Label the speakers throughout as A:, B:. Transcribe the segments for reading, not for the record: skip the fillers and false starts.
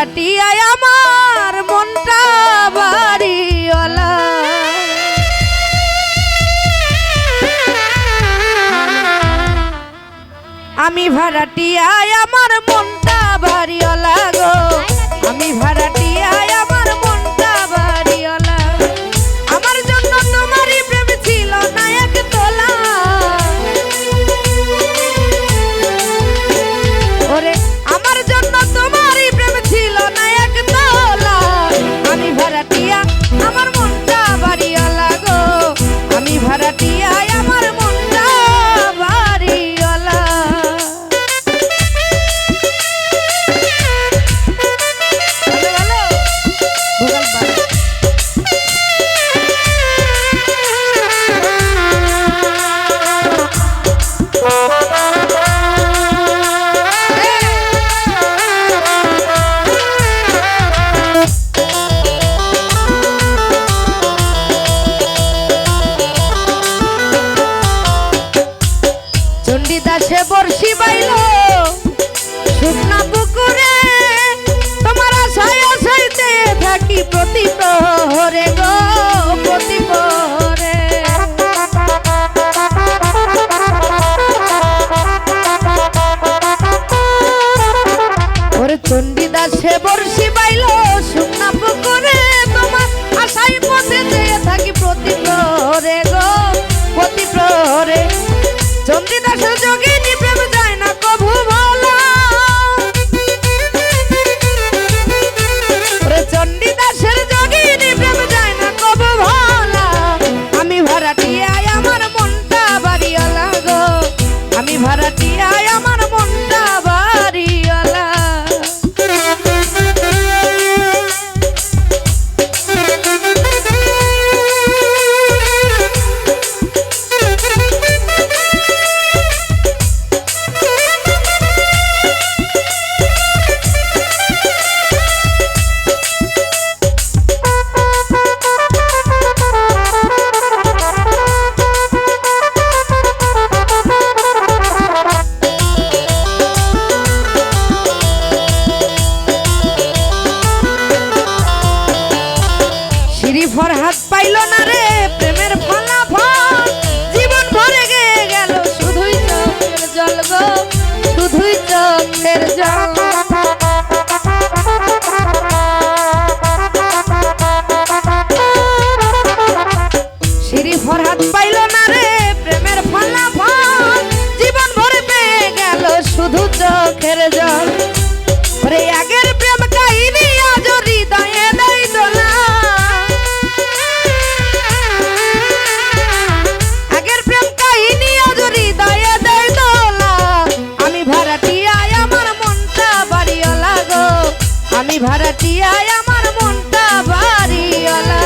A: ভাড়াটিয়ায় আমার মনটা বাড়িওয়ালা। আমি ভাড়াটিয়ায় আমার মনটা বাড়িওয়ালা গো, আমি ভাড়াটিয়ায় আমার মনটা বাড়িওয়ালা। আমার জন্য তোমারই প্রেম ছিল না এক তোলা, ওরে আমার জন্য তোমারই প্রেম ছিল না এক তোলা। আমি ভাড়াটিয়া আমার মনটা বাড়িওয়ালা গো, আমি ভাড়াটিয়ায় আমার মনটা বাড়িওয়ালা। চণ্ডীদাসে বর্ষি বাইল শুকনা পুকুরে, তোমার আশায় আশাইতে থাকি প্রতি প্রহরে গো, প্রতি প্রহরে। ওরে চণ্ডীদাসে বর্ষি বাইল শুকনা পুকুরে, তোমার আশায় পথেতে থাকি প্রতি প্রহরে গো, প্রতি প্রহরে। চণ্ডীদাসের যোগিনী প্রেম যায় না কভু ভোলা, চণ্ডীদাসের যোগিনী প্রেম যায় না কভু ভোলা। আমি ভাড়াটিয়ায় আমার মনটা বাড়িওয়ালা গো, আমি ভাড়াটিয়ায় আমার মনটা বাড়িওয়ালা। ফরহাদ পাইল না রে প্রেমের ফলাফল, জীবন ভরে গেল শুধুই চোখের জল গো, শুধুই চোখের জল। শ্রী ফরহাদ পাইল না রে প্রেমের ফলাফল, জীবন ভরে পেয়ে গেল শুধু চোখের জল। ওরে আগের প্রেম কাহিনী আজ হৃদয়ে দেয় দোলা, আমি ভাড়াটিয়ায় আমার মনটা বাড়িওয়ালা।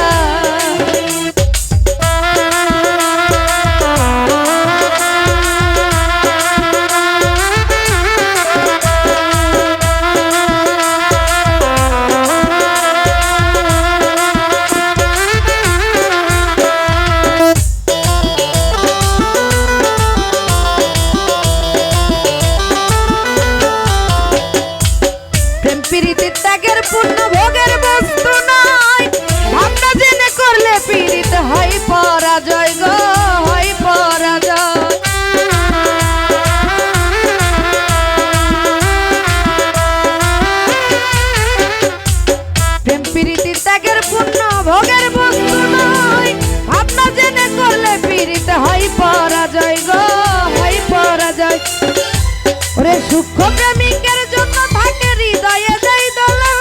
A: প্রীতি ত্যাগের পূর্ণ ভোগের বস্তু নয়, ভাবনা জেনে করলে পীড়িত হয় পরাজয় গো, হয় পরাজয়। প্রেম প্রীতি ত্যাগের পূর্ণ ভোগের বস্তু নয়, ভাবনা জেনে করলে পীড়িত হয় পরাজয় গো, হয় পরাজয়। ওরে সূক্ষ্ম প্রেমিকের জন্য থাকে হৃদয়ে দেয় দোলা,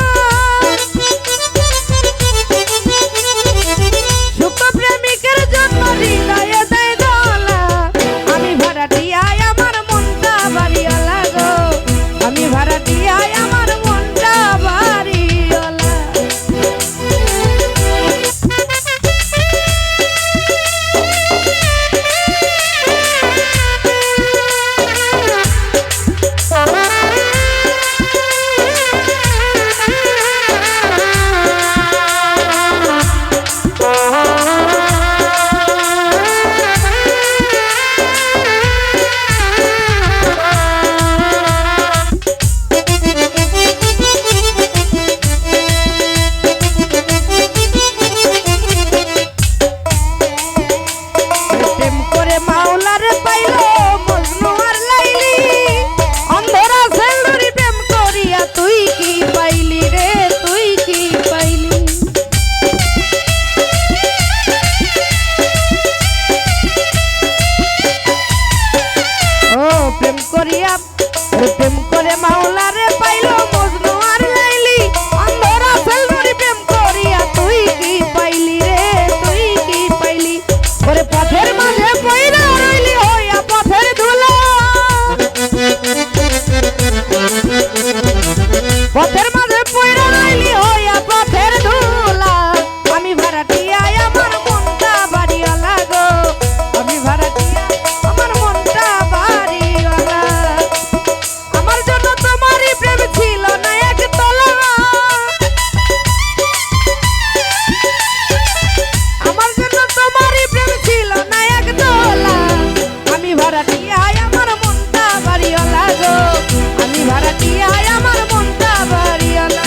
A: সূক্ষ্ম প্রেমিকের জন্য হৃদয়ে দেয় দোলা। আমি ভাড়াটিয়ায় আমার মনটা বাড়িওয়ালা গো, আমি ভাড়াটিয়ায় আমার মনটা বাড়িওয়ালা। করিয়া প্রেম করে মাওলারে পাইলো মজনু আর লাইলি অন্ধরা সেলনুরি প্রেম করিয়া তুই কি পাইলি রে তুই কি পাইলি ওরে পথের মাঝে পইরা রইলি হইয়া পথের ধুলা পথের মাঝে পইরা রইলি হইয়া পথের ধুলা আমি ভাড়াটিয়া আমার মনটা বাড়িওয়ালা গো আমি ভাড়াটিয়া আমার মনটা বাড়িওয়ালা আমার জন্য তোমারই প্রেম ছিল না একতলা আমার জন্য তোমারই প্রেম ছিল না একতলা আমি ভাড়াটিয়া আমার মনটা বাড়িওয়ালা গো আমি ভাড়াটিয়া আমার মনটা বাড়িওয়ালা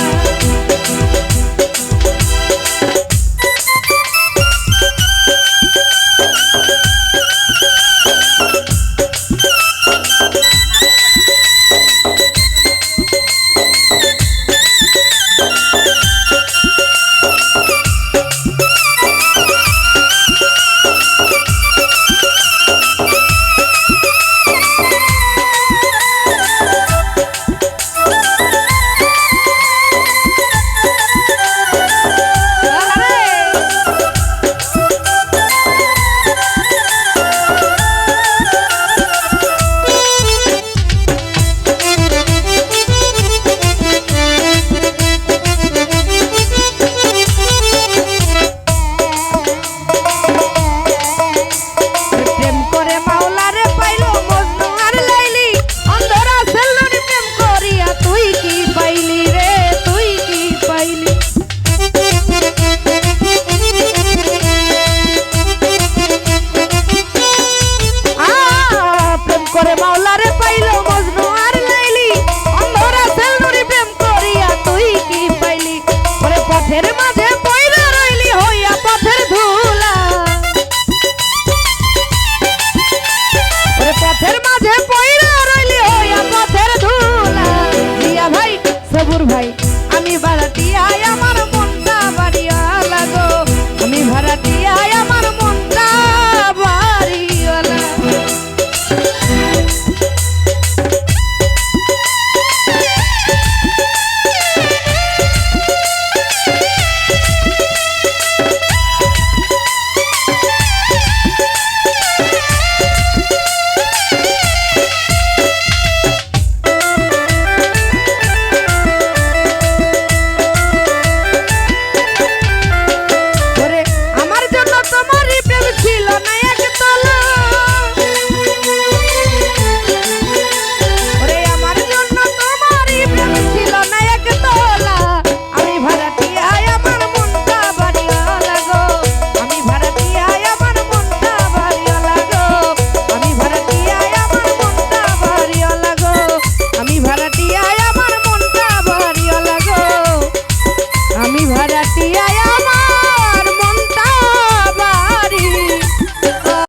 A: করে মাওলারে পাইলো